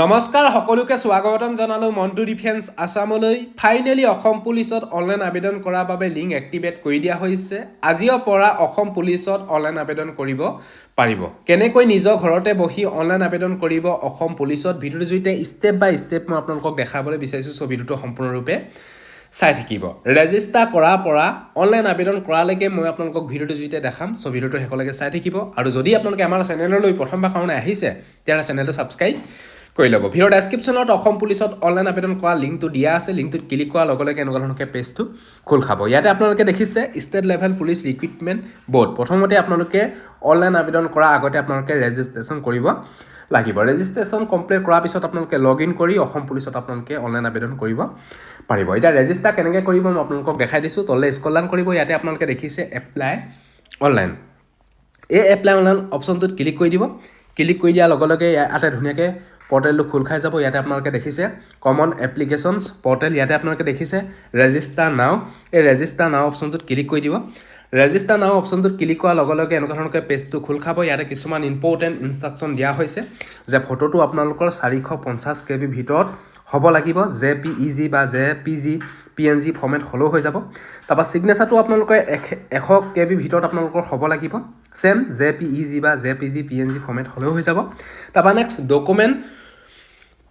নমস্কাৰ সকলোকে স্বাগতম জনালো মন্টু ডিফেন্স আসামলৈ ফাইনেলি অসম পুলিচত অনলাইন আবেদন কৰাৰ বাবে লিংক এক্টিভেট কৰি দিয়া হৈছে আজিৰ পৰা অসম পুলিচত অনলাইন আবেদন কৰিব পাৰিব কেনেকৈ নিজৰ ঘৰতে বহি অনলাইন আবেদন কৰিব অসম পুলিচত ভিডিঅ'ৰ জৰিয়তে ষ্টেপ বাই ষ্টেপ মই আপোনালোকক দেখাবলৈ বিচাৰিছো সো ভিডিঅ'টো সম্পূৰ্ণৰূপে চাই থাকিব ৰেজিষ্টাৰ কৰাৰ পৰা অনলাইন আবেদন কৰালৈকে মই আপোনালোকক ভিডিঅ'টো জৰিয়তে দেখাম সো ভিডিঅ'টো শেষলৈকে চাই থাকিব আৰু যদি আপোনালোকে আমাৰ চেনেললৈ প্ৰথমবাৰ কাৰণে আহিছে তেতিয়া চেনেলটো সাবস্ক্ৰাইব কৰি ল'ব ভিডিঅ' ডেছক্ৰিপশ্যনত অসম পুলিচত অনলাইন আবেদন কৰা লিংকটো দিয়া আছে লিংকটোত ক্লিক কৰাৰ লগে লগে এনেকুৱা ধৰণকে পেজটো খোল খাব ইয়াতে আপোনালোকে দেখিছে state level police recruitment board প্ৰথমতে আপোনালোকে অনলাইন আবেদন কৰাৰ আগতে আপোনালোকে ৰেজিষ্ট্ৰেশ্যন কৰিব লাগিব ৰেজিষ্ট্ৰেশ্যন কমপ্লিট কৰাৰ পিছত আপোনালোকে লগইন কৰি অসম পুলিচত আপোনালোকে অনলাইন আবেদন কৰিব পাৰিব এতিয়া ৰেজিষ্টাৰ কেনেকৈ কৰিব মই আপোনালোকক দেখাই দিছোঁ তলে স্ক্ৰল ডাউন কৰিব ইয়াতে আপোনালোকে দেখিছে এপ্লাই অনলাইন এই এপ্লাই অনলাইন অপশ্যনটোত ক্লিক কৰি দিব ক্লিক কৰি দিয়াৰ লগে লগে ইয়াতে ধুনীয়াকৈ পৰ্টেলটো খোল খাই যাব ইয়াতে আপোনালোকে দেখিছে কমন এপ্লিকেশ্যনছ পৰ্টেল ইয়াতে আপোনালোকে দেখিছে ৰেজিষ্টাৰ নাও এই ৰেজিষ্টাৰ নাও অপশ্যনটোত ক্লিক কৰি দিব ৰেজিষ্টাৰ নাও অপশ্যনটোত ক্লিক কৰাৰ লগে লগে এনেকুৱা ধৰণকৈ পেজটো খোল খাব ইয়াতে কিছুমান ইম্পৰ্টেণ্ট ইনষ্ট্ৰাকশ্যন দিয়া হৈছে যে ফটোটো আপোনালোকৰ 450 KB ভিতৰত হ'ব লাগিব JPEG বা JPG PNG ফৰ্মেট হ'লেও হৈ যাব তাৰপৰা ছিগনেচাৰটো আপোনালোকে 100 KB ভিতৰত আপোনালোকৰ হ'ব লাগিব সেম JPEG বা JPG PNG ফৰ্মেট হ'লেও হৈ যাব তাৰপৰা next document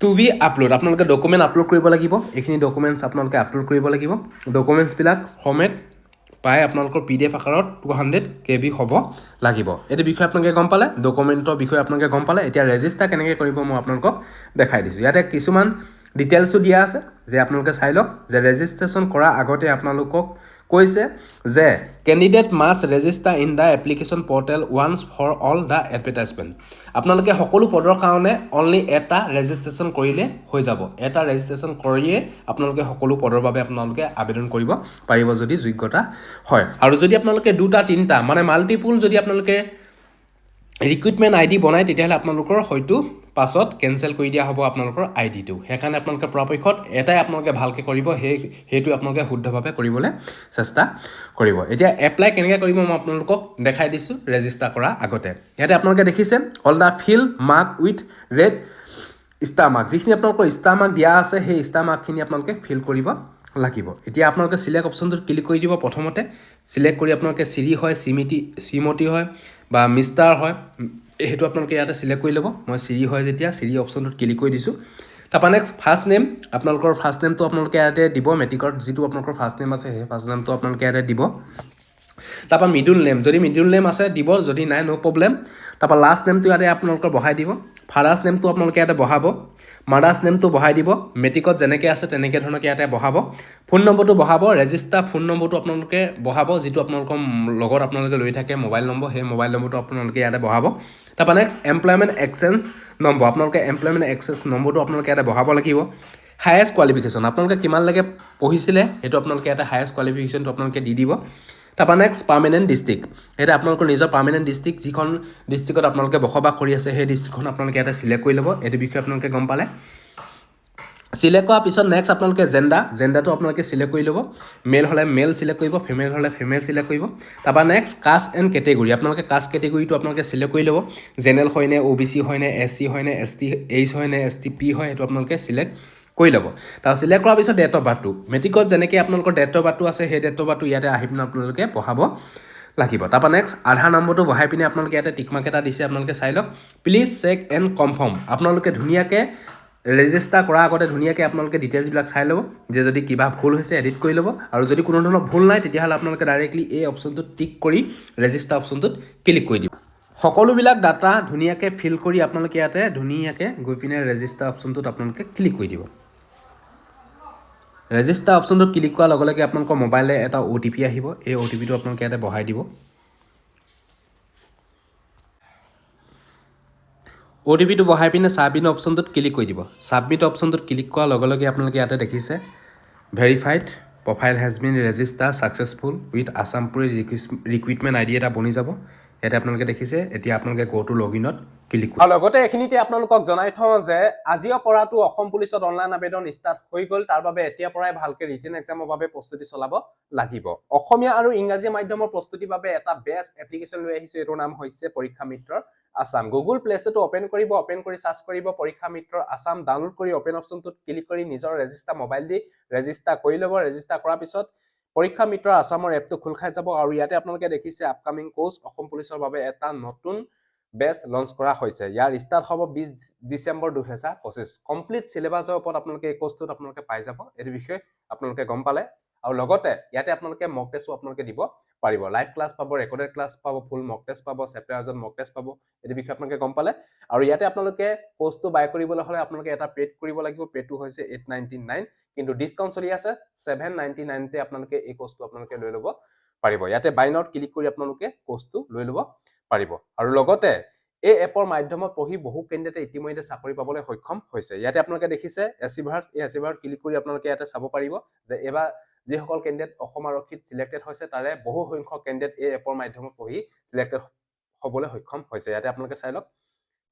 to be upload আপোনালোকে ডকুমেণ্ট আপলোড কৰিব লাগিব এইখিনি ডকুমেণ্টছ আপোনালোকে আপলোড কৰিব লাগিব ডকুমেণ্টছবিলাক ফৰ্মেট পাই আপোনালোকৰ PDF আকাৰত 200 KB হ'ব লাগিব এইটো বিষয় আপোনালোকে গম পালে ডকুমেণ্টৰ বিষয় আপোনালোকে গম পালে এতিয়া ৰেজিষ্টাৰ কেনেকৈ কৰিব মই আপোনালোকক দেখাই দিছোঁ ইয়াতে কিছুমান ডিটেইলছো দিয়া আছে যে আপোনালোকে চাই লওক যে ৰেজিষ্ট্ৰেশ্যন কৰাৰ আগতে আপোনালোকক কৈছে যে candidate must register in the application portal once for all the advertisement আপোনালোকে সকলো পদৰ কাৰণে অনলি এটা ৰেজিষ্ট্ৰেশ্যন কৰিলে হৈ যাব এটা ৰেজিষ্ট্ৰেশ্যন কৰিয়ে আপোনালোকে সকলো পদৰ বাবে আপোনালোকে আবেদন কৰিব পাৰিব যদি যোগ্যতা হয় আৰু যদি আপোনালোকে দুটা তিনিটা মানে মাল্টিপুল যদি আপোনালোকে ৰিক্ৰুটমেণ্ট ID বনায় তেতিয়াহ'লে আপোনালোকৰ হয়তো পাছত কেনচেল কৰি দিয়া হ'ব আপোনালোকৰ আইডিটো সেইকাৰণে আপোনালোকে পৰাপক্ষত এটাই আপোনালোকে ভালকৈ কৰিব সেইটো আপোনালোকে শুদ্ধভাৱে কৰিবলৈ চেষ্টা কৰিব এতিয়া এপ্লাই কেনেকৈ কৰিব মই আপোনালোকক দেখাই দিছোঁ ৰেজিষ্টাৰ কৰাৰ আগতে ইয়াতে আপোনালোকে দেখিছে all the field mark with red star mark যিখিনি আপোনালোকৰ ষ্টাৰ মাৰ্ক দিয়া আছে সেই ষ্টাৰ মাৰ্কখিনি আপোনালোকে ফিল কৰিব লাগিব এতিয়া আপোনালোকে চিলেক্ট অপশ্যনটোত ক্লিক কৰি দিব প্ৰথমতে চিলেক্ট কৰি আপোনালোকে চিৰি হয় শ্ৰীমতী হয় বা মিষ্টাৰ হয় সেইটো আপোনালোকে ইয়াতে চিলেক্ট কৰি ল'ব মই চিৰি হয় যেতিয়া চিৰি অপশ্যনটোত ক্লিক কৰি দিছোঁ তাৰপৰা নেক্সট ফাৰ্ষ্ট নেম আপোনালোকৰ ফাৰ্ষ্ট নেমটো আপোনালোকে ইয়াতে দিব মেট্ৰিকত যিটো আপোনালোকৰ ফাৰ্ষ্ট নেম আছে সেই ফাৰ্ষ্ট নেমটো আপোনালোকে ইয়াতে দিব তাৰপৰা মিডল নেম যদি মিডল নেম আছে দিব যদি নাই নো প্ৰব্লেম তাৰপৰা লাষ্ট নেমটো ইয়াতে আপোনালোকৰ বহাই দিব ফাদাৰ্ছ নেমটো আপোনালোকে ইয়াতে বহাব মাদাৰ্ছ নেমটো বহাই দিব মেট্ৰিকত যেনেকৈ আছে তেনেকৈ ধৰণকে ইয়াতে বহাব ফোন নম্বৰটো বহাব ৰেজিষ্টাৰ ফোন নম্বৰটো আপোনালোকে বহাব যিটো আপোনালোকৰ লগত আপোনালোকে লৈ থাকে মোবাইল নম্বৰ সেই মোবাইল নম্বৰটো আপোনালোকে ইয়াতে বহাব তাৰপৰা নেক্সট এমপ্লয়মেণ্ট এক্সেঞ্জ নম্বৰ আপোনালোকে এমপ্লয়মেণ্ট এক্সেঞ্জ নম্বৰটো আপোনালোকে ইয়াতে বহাব লাগিব হায়েষ্ট কোৱালিফিকেশ্যন আপোনালোকে কিমানলৈকে পঢ়িছিলে সেইটো আপোনালোকে ইয়াতে হায়েষ্ট কোৱালিফিকেশ্যনটো আপোনালোকে দি দিব তাৰপৰা নেক্সট পাৰ্মানেণ্ট ডিষ্ট্ৰিক্ট এটা আপোনালোকৰ নিজৰ পাৰ্মানেণ্ট ডিষ্ট্ৰিক্ট যিখন ডিষ্ট্ৰিক্টত আপোনালোকে বসবাস কৰি আছে সেই ডিষ্ট্ৰিক্টখন আপোনালোকে ইয়াতে চিলেক্ট কৰি ল'ব এইটো বিষয়ে আপোনালোকে গম পালে চিলেক্ট কৰাৰ পিছত নেক্সট আপোনালোকে জেণ্ডাৰটো আপোনালোকে চিলেক্ট কৰি ল'ব মেল হ'লে মেল চিলেক্ট কৰিব ফিমেল হ'লে ফিমেল চিলেক্ট কৰিব তাৰপৰা নেক্সট কাষ্ট এণ্ড কেটেগৰী আপোনালোকে কাষ্ট কেটেগৰীটো আপোনালোকে চিলেক্ট কৰি ল'ব জেনেৰেল হয়নে OBC হয়নে SC হয়নে ST H হয়নে STP হয় সেইটো আপোনালোকে চিলেক্ট কৰি ল'ব তাৰ চিলেক্ট কৰাৰ পিছত ডেট অফ বাৰ্থটো মেট্ৰিকত যেনেকৈ আপোনালোকৰ ডেট অফ বাৰ্থটো আছে সেই ডেট অফ বাৰ্থটো ইয়াতে আহি পিনে আপোনালোকে বহাব লাগিব তাৰপৰা নেক্সট আধাৰ নম্বৰটো বহাই পিনে আপোনালোকে ইয়াতে টিকমাৰ্ক এটা দিছে আপোনালোকে চাই লওক প্লিজ চেক এণ্ড কনফাৰ্ম আপোনালোকে ধুনীয়াকৈ ৰেজিষ্টাৰ কৰাৰ আগতে ধুনীয়াকৈ আপোনালোকে ডিটেইলছবিলাক চাই ল'ব যে যদি কিবা ভুল হৈছে এডিট কৰি ল'ব আৰু যদি কোনো ধৰণৰ ভুল নাই তেতিয়াহ'লে আপোনালোকে ডাইৰেক্টলি এই অপশ্যনটোত টিক কৰি ৰেজিষ্টাৰ অপশ্যনটোত ক্লিক কৰি দিব সকলোবিলাক ডাটা ধুনীয়াকৈ ফিল কৰি আপোনালোকে ইয়াতে ধুনীয়াকৈ গৈ পিনে ৰেজিষ্টাৰ অপশ্যনটোত আপোনালোকে ক্লিক কৰি দিব ৰেজিষ্টাৰ অপশ্যনটোত ক্লিক কৰাৰ লগে লগে আপোনালোকৰ মোবাইলে এটা OTP আহিব এই OTPটো আপোনালোকে ইয়াতে বহাই দিব OTPটো বহাই পিনে ছাবমিট অপশ্যনটোত ক্লিক কৰি দিব ছাবমিট অপশ্যনটোত ক্লিক কৰাৰ লগে লগে আপোনালোকে ইয়াতে দেখিছে verified profile has been register successful with Assam police recruitment ID এটা বনি যাব ইয়াতে আপোনালোকে দেখিছে এতিয়া আপোনালোকে গো টু লগইনত ক্লিক কৰিব। আৰু লগতে এইখিনিতে আপোনালোকক জনাই থওঁ যে আজিৰ পৰাটো অসম পুলিচত অনলাইন আবেদন ষ্টাৰ্ট হৈ গ'ল। তাৰ বাবে এতিয়াৰ পৰাই ভালকে ৰিটেন এক্সামৰ বাবে প্ৰস্তুতি চলাব লাগিব। অসমীয়া আৰু ইংৰাজী মাধ্যমৰ প্ৰস্তুতিৰ বাবে এটা বেষ্ট এপ্লিকেশ্যন লৈ আহিছো, এইটোৰ নাম হৈছে পৰীক্ষা মিত্ৰ আছাম। গুগল প্লে ষ্টৰটো অপেন কৰিব, অপেন কৰি সাৰ্চ কৰিব পৰীক্ষা মিত্ৰ আছাম, ডাউনলোড কৰি অপেন অপশ্যনটোত ক্লিক কৰি নিজৰ ৰেজিষ্টাৰ মোবাইল দি ৰেজিষ্টাৰ কৰি ল'ব। ৰেজিষ্টাৰ কৰাৰ পিছত পৰীক্ষা মিত্ৰ আছামৰ এপটো খোল খাই যাব আৰু ইয়াতে আপোনালোকে দেখিছে আপকামিং কোৰ্স অসম পুলিচৰ বাবে এটা নতুন বেচ লঞ্চ কৰা হৈছে। ইয়াৰ ষ্টাৰ্ট হ'ব 20 ডিচেম্বৰ 2025। কমপ্লিট সিলেবাছৰ ওপৰত আপোনালোকে এই কোৰ্সটোত আপোনালোকে পাই যাব। এই বিষয়ে আপোনালোকে গম পালে আৰু লগতে ইয়াতে আপোনালোকে মক টেস্টও আপোনালোকে দিব পাৰিব। লাইভ ক্লাছ পাব, ৰেকৰ্ডেড ক্লাছ পাব, ফুল মক টেস্ট পাব, চেপ্টাৰ ওয়াইজত মক টেস্ট পাব। এই বিষয়ে আপোনালোকে গম পালে আৰু ইয়াতে আপোনালোকে কোৰ্সটো বাই কৰিবলৈ হলে আপোনালোকে এটা পেড কৰিব লাগিব। পেডটো হৈছে 899, কিন্তু ডিসকাউন্ট চলি আছে 799 তে আপোনালোকে এই কোৰ্সটো আপোনালোকে লৈ ল'ব পাৰিব। ইয়াতে বাই নাওত ক্লিক কৰি আপোনালোকে কোৰ্সটো লৈ ল'ব পাৰিব। আৰু লগতে এই এপৰ মাধ্যমত পঢ়ি বহু কেন্ডিডেটে ইতিমধ্যে চাকৰি পাবলৈ সক্ষম হৈছে। ইয়াতে আপোনালোকে দেখিছে এচিভাৰ, এই এচিভাৰ ক্লিক কৰি আপোনালোকে ইয়াতে চাব পাৰিব যে এবাৰ যিসকল কেন্ডিডেট অসম আৰক্ষীত সিলেক্টেড হৈছে তাৰে বহু সংখ্যক কেন্ডিডেট এই এপৰ মাধ্যমত পঢ়ি সিলেক্টেড হ'বলৈ সক্ষম হৈছে। ইয়াতে আপোনালোকে চাই লওক,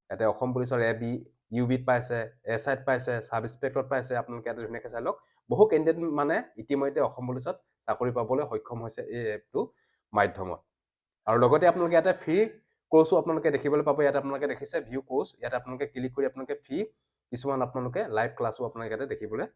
ইয়াতে অসম পুলিচৰ এবি ইউবিত পাইছে, এছআইত পাইছে, সাব ইন্সপেক্টৰত পাইছে। আপোনালোকে ইয়াতে ধুনীয়াকৈ চাই লওক, বহু কেন্ডিডেট মানে ইতিমধ্যে অসম পুলিচত চাকৰি পাবলৈ সক্ষম হৈছে এই এপটো মাধ্যমত। আৰু লগতে আপোনালোকে ইয়াতে ফ্ৰী কোৰ্সও আপোনালোকে দেখিবলৈ পাব। ইয়াতে আপোনালোকে দেখিছে ভিউ কোৰ্স, ইয়াতে আপোনালোকে ক্লিক কৰি আপোনালোকে ফ্ৰী কিছুমান আপোনালোকে লাইভ ক্লাসও আপোনালোকে ইয়াতে দেখিবলৈ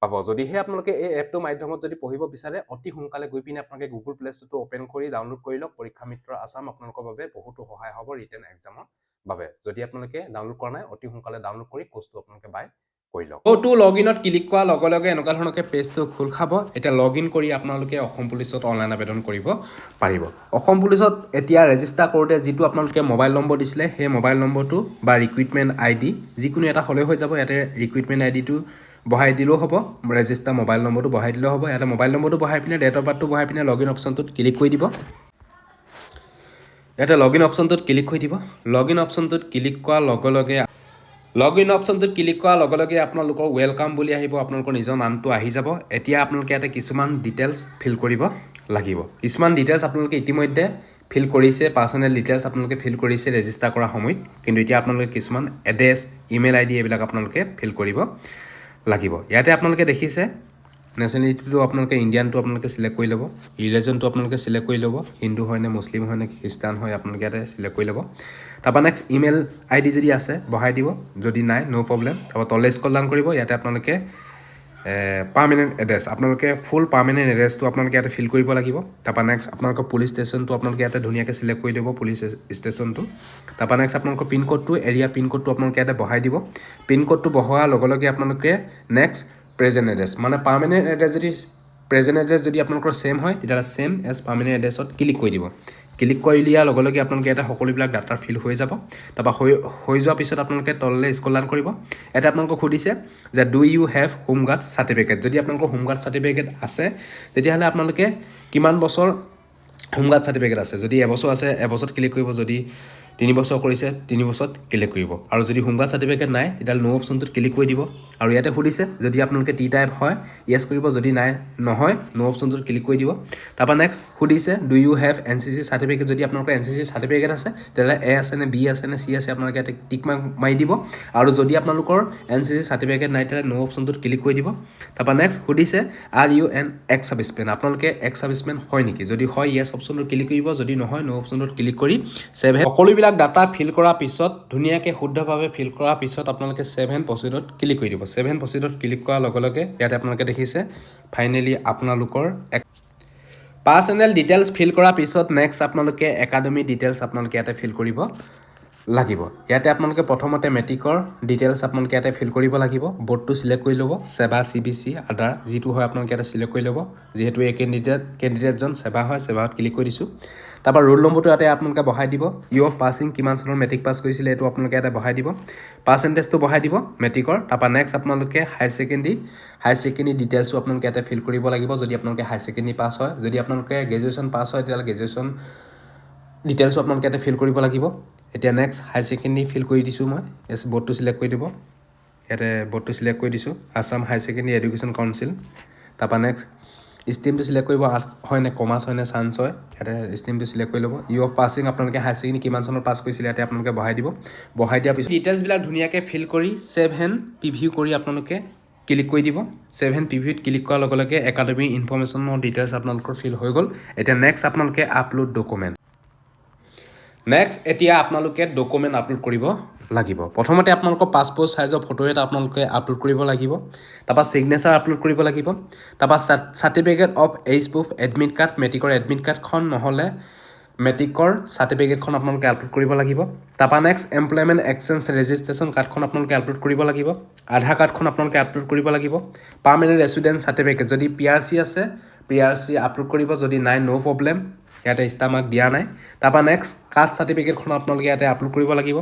পাব। যদিহে আপোনালোকে এই এপটো মাধ্যমত যদি পঢ়িব বিচাৰে অতি সোনকালে গৈ পিনে আপোনালোকে গুগল প্লে ষ্টৰটো ওপেন কৰি ডাউনলোড কৰি লওক। পৰীক্ষা মিত্ৰ আছাম আপোনালোকৰ বাবে বহুতো সহায় হ'ব ৰিটেন এক্সামৰ বাবে। যদি আপোনালোকে ডাউনলোড কৰা নাই অতি সোনকালে ডাউনলোড কৰি কোৰ্সটো আপোনালোকে বাই কৰি লওক। গো টু লগইনত ক্লিক কৰাৰ লগে লগে এনেকুৱা ধৰণকে পেজটো খোল খাব। এতিয়া লগইন কৰি আপোনালোকে অসম পুলিচত অনলাইন আবেদন কৰিব পাৰিব। অসম পুলিচত এতিয়া ৰেজিষ্টাৰ কৰোঁতে যিটো আপোনালোকে মোবাইল নম্বৰ দিছিলে সেই মোবাইল নম্বৰটো বা ৰিক্ৰুইটমেণ্ট আইডি যিকোনো এটা হ'লে হৈ যাব। ইয়াতে ৰিক্ৰুইটমেণ্ট আইডিটো বহাই দিলেও হ'ব, ৰেজিষ্টাৰ মোবাইল নম্বৰটো বহাই দিলেও হ'ব। ইয়াতে মোবাইল নম্বৰটো বহাই পিনে ডেট অফ বাৰ্থটো বহাই পিনে লগইন অপশ্যনটোত ক্লিক কৰি দিব। ইয়াতে লগইন অপশ্যনটোত ক্লিক কৰি দিব। লগইন অপশ্যনটোত ক্লিক কৰাৰ লগে লগে আপোনালোকৰ ৱেলকাম বুলি আহিব, আপোনালোকৰ নিজৰ নামটো আহি যাব। এতিয়া আপোনালোকে ইয়াতে কিছুমান ডিটেইলছ ফিল কৰিব লাগিব। কিছুমান ডিটেইলছ আপোনালোকে ইতিমধ্যে ফিল কৰিছে, পাৰ্চনেল ডিটেইলছ আপোনালোকে ফিল কৰিছে ৰেজিষ্টাৰ কৰাৰ সময়ত, কিন্তু এতিয়া আপোনালোকে কিছুমান এড্ৰেছ, ইমেইল আইডি এইবিলাক আপোনালোকে ফিল কৰিব লাগিব। ইয়াতে আপোনালোকে দেখিছে নেশ্যনেলিটিটো আপোনালোকে ইণ্ডিয়ানটো আপোনালোকে চিলেক্ট কৰি ল'ব, ৰিলিজনটো আপোনালোকে চিলেক্ট কৰি ল'ব, হিন্দু হয় নে মুছলিম হয় নে খ্ৰীষ্টান হয় আপোনালোকে ইয়াতে চিলেক্ট কৰি ল'ব। তাৰপৰা নেক্সট ইমেইল আইডি যদি আছে বহাই দিব, যদি নাই ন' প্ৰব্লেম। তাৰপৰা তললৈ স্ক্ৰল ডাউন কৰিব, ইয়াতে আপোনালোকে পাৰ্মানেণ্ট এড্ৰেছ, আপোনালোকে ফুল পাৰ্মানেণ্ট এড্ৰেছটো আপোনালোকে ইয়াতে ফিল কৰিব লাগিব। তাৰপৰা নেক্সট আপোনালোকৰ পুলিচ ষ্টেচনটো আপোনালোকে ইয়াতে ধুনীয়াকৈ চিলেক্ট কৰি দিব, পুলিচ ষ্টেচনটো। তাৰপৰা নেক্সট আপোনালোকৰ পিনক'ডটো, এৰিয়া পিনক'ডটো আপোনালোকে ইয়াতে বহাই দিব। পিনক'ডটো বহোৱাৰ লগে লগে আপোনালোকে নেক্সট প্ৰেজেণ্ট এড্ৰেছ, মানে পাৰ্মানেণ্ট এড্ৰেছ যদি প্ৰেজেণ্ট এড্ৰেছ যদি আপোনালোকৰ ছেম হয় তেতিয়াহ'লে ছেম এজ পাৰ্মানেণ্ট এড্ৰেছত ক্লিক কৰি দিব। ক্লিক কৰি দিয়াৰ লগে লগে আপোনালোকে ইয়াতে সকলোবিলাক ডাটা ফিল হৈ যাব। তাৰপৰা হৈ যোৱাৰ পিছত আপোনালোকে তললৈ স্ক্ৰল ডাউন কৰিব। ইয়াতে আপোনালোকক সুধিছে যে do you have home guard certificate. যদি আপোনালোকৰ হোমগাৰ্ড চাৰ্টিফিকেট আছে তেতিয়াহ'লে আপোনালোকে কিমান বছৰ হোমগাৰ্ড চাৰ্টিফিকেট আছে। যদি এবছৰ আছে এবছৰত ক্লিক কৰিব, যদি 3 বছৰ কৰিছে 3 বছৰত ক্লিক কৰিব। আৰু যদি হোমগাৰ্ড চাৰ্টিফিকেট নাই তেতিয়াহ'লে ন' অপশ্যনটোত ক্লিক কৰি দিব। আৰু ইয়াতে সুধিছে যদি আপোনালোকে টি টাইপ হয় য়েছ কৰিব, যদি নাই নহয় ন' অপশ্যনটোত ক্লিক কৰি দিব। তাৰপৰা নেক্সট সুধিছে do you have NCC certificate. যদি আপোনালোকৰ NCC চাৰ্টিফিকেট আছে তেতিয়াহ'লে এ আছে নে বি আছে নে চি আছে আপোনালোকে ইয়াতে টিক মাৰ্ক মাৰি দিব। আৰু যদি আপোনালোকৰ NCC চাৰ্টিফিকেট নাই তেতিয়াহ'লে ন' অপশ্যনটোত ক্লিক কৰি দিব। তাৰপৰা নেক্সট সুধিছে are you an ex serviceman, আপোনালোকে এক্স ছাৰ্ভিচমেন হয় নেকি। যদি হয় য়েছ অপশ্যনটোত ক্লিক কৰিব, যদি নহয় ন' অপশ্যনটোত ক্লিক কৰি ছেভ। সকলোবিলাক ডাটা ফিল কৰাৰ পিছত ধুনীয়াকৈ শুদ্ধভাৱে ফিল কৰাৰ পিছত আপোনালোকে ছেভ এণ্ড প্ৰচিডত ক্লিক কৰি দিব। ছেভ এণ্ড প্ৰচিডত ক্লিক কৰাৰ লগে লগে ইয়াতে আপোনালোকে দেখিছে ফাইনেলি আপোনালোকৰ পাৰ্চনেল ডিটেইলছ ফিল কৰাৰ পিছত নেক্সট আপোনালোকে একাডেমি ডিটেইলছ আপোনালোকে ইয়াতে ফিল কৰিব লাগিব। ইয়াতে আপোনালোকে প্ৰথমতে মেট্ৰিকৰ ডিটেইলছ আপোনালোকে ইয়াতে ফিল কৰিব লাগিব। বৰ্ডটো চিলেক্ট কৰি ল'ব, সেৱা CBC আদাৰ যিটো হয় আপোনালোকে ইয়াতে চিলেক্ট কৰি ল'ব। যিহেতু এই কেণ্ডিডেটজন সেৱা হয়, সেৱাত ক্লিক কৰি দিছোঁ। তাৰপৰা ৰোল নম্বৰটো ইয়াতে আপোনালোকে বহাই দিব। ইউ অফ পাছিং কিমান চনৰ মেট্ৰিক পাছ কৰিছিলে এইটো আপোনালোকে ইয়াতে বহাই দিব। পাৰ্চেণ্টেজটো বহাই দিব মেট্ৰিকৰ। তাৰপৰা নেক্সট আপোনালোকে হাই ছেকেণ্ডেৰী ডিটেইলছো আপোনালোকে ইয়াতে ফিল কৰিব লাগিব। যদি আপোনালোকে হাই ছেকেণ্ডেৰী পাছ হয়, যদি আপোনালোকে গ্ৰেজুৱেশ্যন পাছ হয় তেতিয়াহ'লে গ্ৰেজুৱেশ্যন ডিটেইলছো আপোনালোকে ইয়াতে ফিল কৰিব লাগিব। এতিয়া নেক্সট হাই ছেকেণ্ডেৰী ফিল কৰি দিছোঁ মই, বৰ্ডটো চিলেক্ট কৰি দিব। ইয়াতে বৰ্ডটো চিলেক্ট কৰি দিছোঁ আছাম হাই ছেকেণ্ডেৰী এডুকেশ্যন কাউন্সিল। তাৰপৰা নেক্সট ষ্ট্ৰীমটো চিলেক্ট কৰিব, আৰ্টছ হয় নে কমাৰ্চ হয় নে ছায়েন্স হয়, ইয়াতে ষ্ট্ৰীমটো চিলেক্ট কৰি ল'ব। ইউ অফ পাছিং আপোনালোকে হায়াৰ ছেকেণ্ডেৰী কিমান চনত পাছ কৰিছিলে ইয়াতে আপোনালোকে বহাই দিব। বহাই দিয়াৰ পিছত ডিটেইলছবিলাক ধুনীয়াকৈ ফিল কৰি ছেভ এণ্ড প্ৰিভিউ কৰি আপোনালোকে ক্লিক কৰি দিব। ছেভ এণ্ড প্ৰিভিউত ক্লিক কৰাৰ লগে লগে একাডেমী ইনফৰমেশ্যনৰ ডিটেইলছ আপোনালোকৰ ফিল হৈ গ'ল। এতিয়া নেক্সট আপোনালোকে আপলোড ডকুমেণ্ট। নেক্সট এতিয়া আপোনালোকে ডকুমেণ্ট আপলোড কৰিব লাগিব। প্ৰথমতে আপোনালোকৰ পাছপ'ৰ্ট ছাইজৰ ফটো এটা আপোনালোকে আপলোড কৰিব লাগিব। তাৰপৰা ছিগনেচাৰ আপলোড কৰিব লাগিব। তাৰপৰা certificate of age proof, admit card, মেট্ৰিকৰ এডমিট কাৰ্ডখন নহ'লে মেট্ৰিকৰ চাৰ্টিফিকেটখন আপোনালোকে আপলোড কৰিব লাগিব। তাৰপৰা নেক্সট এমপ্লয়মেণ্ট এক্সচেঞ্জ ৰেজিষ্ট্ৰেশ্যন কাৰ্ডখন আপোনালোকে আপলোড কৰিব লাগিব। আধাৰ কাৰ্ডখন আপোনালোকে আপলোড কৰিব লাগিব। পাৰ্মানেণ্ট ৰেচিডেঞ্চ চাৰ্টিফিকেট, যদি PRC আছে PRC আপলোড কৰিব, যদি নাই ন' প্ৰব্লেম, ইয়াতে ষ্টাৰ মাৰ্ক দিয়া নাই। তাৰপৰা নেক্সট কাষ্ট চাৰ্টিফিকেটখন আপোনালোকে ইয়াতে আপলোড কৰিব লাগিব।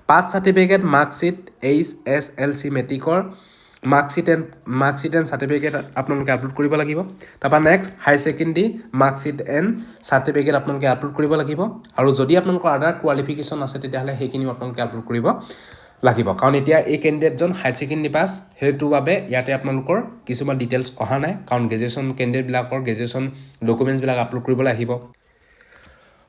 পাছ চাৰ্টিফিকেট, মাৰ্কশ্বিট, HSLC মেট্ৰিকৰ মাৰ্কশ্বিট এণ্ড চাৰ্টিফিকেট আপোনালোকে আপলোড কৰিব লাগিব। তাৰপৰা next higher secondary marksheet and certificate আপোনালোকে আপলোড কৰিব লাগিব। আৰু যদি আপোনালোকৰ আদাৰ কোৱালিফিকেশ্যন আছে তেতিয়াহ'লে সেইখিনিও আপোনালোকে আপলোড কৰিব লাগিব। কাৰণ এতিয়া এই কেণ্ডিডেটজন হায়াৰ ছেকেণ্ডেৰী পাছ, সেইটোৰ বাবে ইয়াতে আপোনালোকৰ কিছুমান ডিটেইলছ অহা নাই, কাৰণ গ্ৰেজুৱেশ্যন কেণ্ডিডেটবিলাকৰ গ্ৰেজুৱেশ্যন ডকুমেণ্টছবিলাক আপলোড কৰিবলৈ আহিব।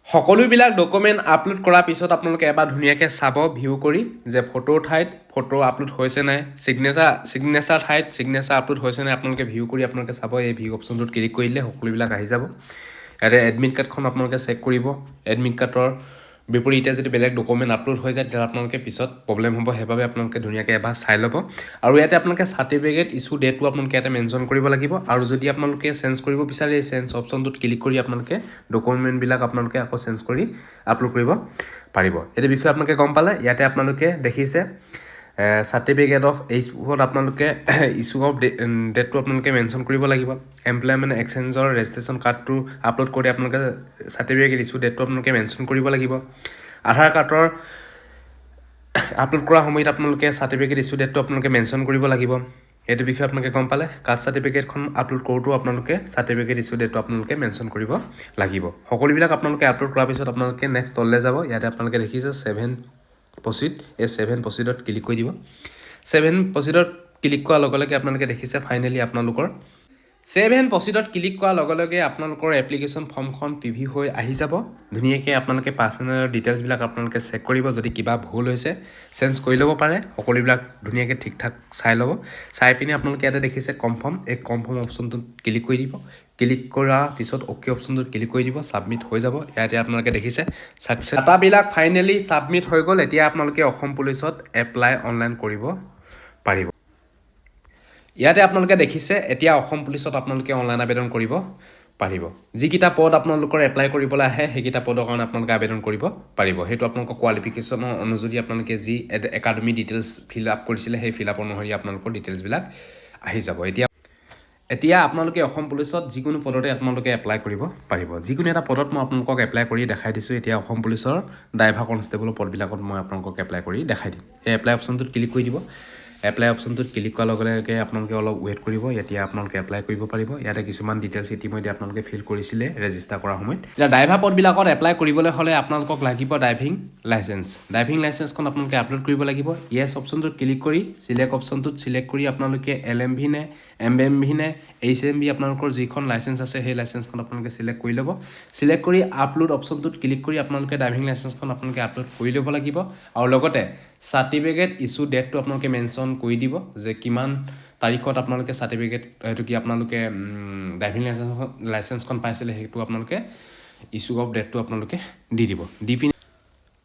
সকলোবিলাক ডকুমেণ্ট আপলোড কৰাৰ পিছত আপোনালোকে এবাৰ ধুনীয়াকৈ চাব ভিউ কৰি যে ফটোৰ ঠাইত ফটো আপলোড হৈছে নাই, ছিগনেচাৰ ঠাইত ছিগনেচাৰ আপলোড হৈছে নাই, আপোনালোকে ভিউ কৰি আপোনালোকে চাব। এই ভিউ অপশ্যনটোত ক্লিক কৰি দিলে সকলোবিলাক আহি যাব। ইয়াতে এডমিট কাৰ্ডখন আপোনালোকে চেক কৰিব। এডমিট কাৰ্ডৰ বিপৰীতে যদি বেলেগ ডকুমেণ্ট আপলোড হৈ যায় তেতিয়াহ'লে আপোনালোকে পিছত প্ৰব্লেম হ'ব, সেইবাবে আপোনালোকে ধুনীয়াকৈ এবাৰ চাই ল'ব। আৰু ইয়াতে আপোনালোকে চাৰ্টিফিকেট ইছ্যু ডেটটো আপোনালোকে ইয়াতে মেনশ্যন কৰিব লাগিব। আৰু যদি আপোনালোকে চেঞ্জ কৰিব বিচাৰে এই চেঞ্জ অপশ্যনটোত ক্লিক কৰি আপোনালোকে ডকুমেণ্টবিলাক আপোনালোকে আকৌ চেঞ্জ কৰি আপলোড কৰিব পাৰিব। এইটো বিষয়ে আপোনালোকে গম পালে। ইয়াতে আপোনালোকে দেখিছে চাৰ্টিফিকেট অফ এইজ প্ৰুফত আপোনালোকে ইছ্যু অফ ডেটটো আপোনালোকে মেনশ্যন কৰিব লাগিব। এমপ্লয়মেণ্ট এক্সচেঞ্জৰ ৰেজিষ্ট্ৰেশ্যন কাৰ্ডটো আপলোড কৰি আপোনালোকে চাৰ্টিফিকেট ইছ্যু ডেটটো আপোনালোকে মেনশ্যন কৰিব লাগিব। আধাৰ কাৰ্ডৰ আপলোড কৰাৰ সময়ত আপোনালোকে চাৰ্টিফিকেট ইছ্যু ডেটটো আপোনালোকে মেনশ্যন কৰিব লাগিব। এইটো বিষয়ে আপোনালোকে গম পালে। কাষ্ট চাৰ্টিফিকেটখন আপলোড কৰোঁতেও আপোনালোকে চাৰ্টিফিকেট ইছ্যু ডেটটো আপোনালোকে মেনশ্যন কৰিব লাগিব। সকলোবিলাক আপোনালোকে আপলোড কৰাৰ পিছত আপোনালোকে নেক্সট তললৈ যাব। ইয়াতে আপোনালোকে দেখিছে 7 প্ৰচিড, এই 7 প্ৰচিডত ক্লিক কৰি দিব। 7 প্ৰচিডত ক্লিক কৰাৰ লগে লগে আপোনালোকে দেখিছে ফাইনেলি আপোনালোকৰ 7 প্ৰচিডত ক্লিক কৰাৰ লগে লগে আপোনালোকৰ এপ্লিকেশ্যন ফৰ্মখন প্ৰিভিউ হৈ আহি যাব। ধুনীয়াকৈ আপোনালোকে পাৰ্চনেল ডিটেইলছবিলাক আপোনালোকে চেক কৰিব, যদি কিবা ভুল হৈছে চেঞ্জ কৰি ল'ব পাৰে। সকলোবিলাক ধুনীয়াকৈ ঠিক ঠাক চাই ল'ব। চাই পিনি আপোনালোকে ইয়াতে দেখিছে কনফাৰ্ম, এই কনফাৰ্ম অপশ্যনটোত ক্লিক কৰি দিব। ক্লিক কৰাৰ পিছত অ'কে অপশ্যনটোত ক্লিক কৰি দিব, ছাবমিট হৈ যাব। ইয়াতে আপোনালোকে দেখিছে ছাকচেছ, ডাটাবিলাক ফাইনেলি ছাবমিট হৈ গ'ল। এতিয়া আপোনালোকে অসম পুলিচত এপ্লাই অনলাইন কৰিব পাৰিব। ইয়াতে আপোনালোকে দেখিছে এতিয়া অসম পুলিচত আপোনালোকে অনলাইন আবেদন কৰিব পাৰিব। যিকেইটা পদ আপোনালোকৰ এপ্লাই কৰিবলৈ আহে সেইকেইটা পদৰ কাৰণে আপোনালোকে আবেদন কৰিব পাৰিব। সেইটো আপোনালোকৰ কোৱালিফিকেশ্যনৰ অনুযায়ী আপোনালোকে যি একাডেমি ডিটেইলছ ফিল আপ কৰিছিলে সেই ফিল আপ অনুসৰি আপোনালোকৰ ডিটেইলছবিলাক আহি যাব। এতিয়া আপোনালোকে অসম পুলিচত যিকোনো পদতে আপোনালোকে এপ্লাই কৰিব পাৰিব। যিকোনো এটা পদত মই আপোনালোকক এপ্লাই কৰি দেখাই দিছোঁ। এতিয়া অসম পুলিচৰ ড্ৰাইভাৰ কনষ্টেবলৰ পদবিলাকত মই আপোনালোকক এপ্লাই কৰি দেখাই দিম। এই এপ্লাই অপশ্যনটোত ক্লিক কৰি দিব। এপ্লাই অপশ্যনটোত ক্লিক কৰাৰ লগে লগে আপোনালোকে অলপ ৱেইট কৰিব। এতিয়া আপোনালোকে এপ্লাই কৰিব পাৰিব। ইয়াতে কিছুমান ডিটেইলছ ইতিমধ্যে আপোনালোকে ফিল কৰিছিলে ৰেজিষ্টাৰ কৰাৰ সময়ত। এতিয়া ড্ৰাইভাৰ পদবিলাকত এপ্লাই কৰিবলৈ হ'লে আপোনালোকক লাগিব ড্ৰাইভিং লাইচেঞ্চ। ড্ৰাইভিং লাইচেঞ্চখন আপোনালোকে আপলোড কৰিব লাগিব। য়েছ অপশ্যনটোত ক্লিক কৰি চিলেক্ট অপশ্যনটোত চিলেক্ট কৰি আপোনালোকে LMV নে MBMV নে HMV আপোনালোকৰ যিখন লাইচেঞ্চ আছে সেই লাইচেঞ্চখন আপোনালোকে চিলেক্ট কৰি ল'ব। চিলেক্ট কৰি আপলোড অপশ্যনটোত ক্লিক কৰি আপোনালোকে ড্ৰাইভিং লাইচেঞ্চখন আপোনালোকে আপলোড কৰি ল'ব লাগিব। আৰু লগতে চাৰ্টিফিকেট ইছ্যু ডেটটো আপোনালোকে মেনশ্যন কৰি দিব যে কিমান তাৰিখত আপোনালোকে চাৰ্টিফিকেট এইটো কি আপোনালোকে ড্ৰাইভিং লাইচেঞ্চখন পাইছিলে সেইটো আপোনালোকে ইছ্যু অফ ডেটটো আপোনালোকে দি দিব। দি পিনি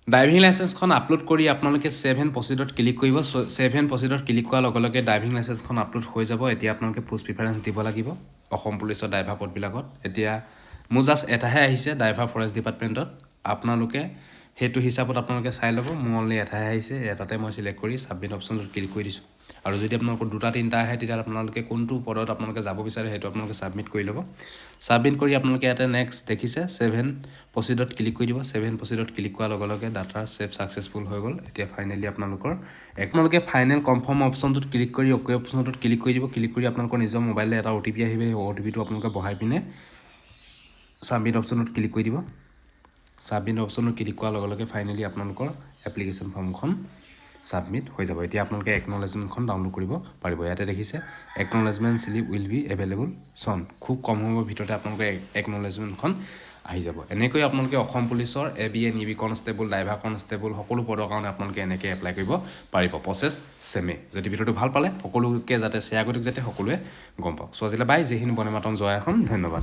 ড্ৰাইভিং লাইচেঞ্চখন আপলোড কৰি আপোনালোকে 7 প্ৰচিডত ক্লিক কৰিব। 7 প্ৰচিডত ক্লিক কৰাৰ লগে লগে ড্ৰাইভিং লাইচেঞ্চখন আপলোড হৈ যাব। এতিয়া আপোনালোকে পোষ্ট প্ৰিফাৰেঞ্চ দিব লাগিব অসম পুলিচৰ ড্ৰাইভাৰ পদবিলাকত। এতিয়া মোৰ জাষ্ট এটাহে আহিছে ড্ৰাইভাৰ ফৰেষ্ট ডিপাৰ্টমেণ্টত, আপোনালোকে সেইটো হিচাপত আপোনালোকে চাই ল'ব। মোৰ অনলি এটাহে আহিছে, এটাতে মই চিলেক্ট কৰি ছাবমিট অপশ্যনটোত ক্লিক কৰি দিছোঁ। আৰু যদি আপোনালোকৰ 2-3টা আহে তেতিয়াহ'লে আপোনালোকে কোনটো পদত আপোনালোকে যাব বিচাৰে সেইটো আপোনালোকে ছাবমিট কৰি ল'ব। ছাবমিট কৰি আপোনালোকে ইয়াতে নেক্সট দেখিছে 7 প্ৰচিডত ক্লিক কৰি দিব। 7 প্ৰচিডত ক্লিক কৰাৰ লগে লগে ডাটা ছেভ ছাকচেছফুল হৈ গ'ল। এতিয়া ফাইনেলি আপোনালোকে ফাইনেল কনফাৰ্ম অপশ্যনটোত ক্লিক কৰি অ'কে অপশ্যনটোত ক্লিক কৰি দিব। ক্লিক কৰি আপোনালোকৰ নিজৰ মোবাইললৈ এটা OTP আহিব। সেই OTPটো আপোনালোকে বহাই পিনে ছাবমিট অপশ্যনত ক্লিক কৰি দিব। ছাবমিট অপশ্যনত ক্লিক কৰাৰ লগে লগে ফাইনেলি আপোনালোকৰ এপ্লিকেশ্যন ফৰ্মখন ছাবমিট হৈ যাব এতিয়া আপোনালোকে একনলেজমেণ্টখন ডাউনলোড কৰিব পাৰিব ইয়াতে দেখিছে acknowledgement slip will be available soon খুব কম সময়ৰ ভিতৰতে আপোনালোকে একনলেজমেণ্টখন আহি যাব এনেকৈ আপোনালোকে অসম পুলিচৰ ABN EB constable driver constable সকলো পদৰ কাৰণে আপোনালোকে এনেকৈ এপ্লাই কৰিব পাৰিব প্ৰচেছ ছেমে যদি ভিডিঅ'টো ভাল পালে সকলোকে যাতে শ্বেয়াৰ কৰি যাতে সকলোৱে গম পাওক চ' আজিলৈ বাই জয় হিন্দ বন্দে মাতৰম জয় অসম ধন্যবাদ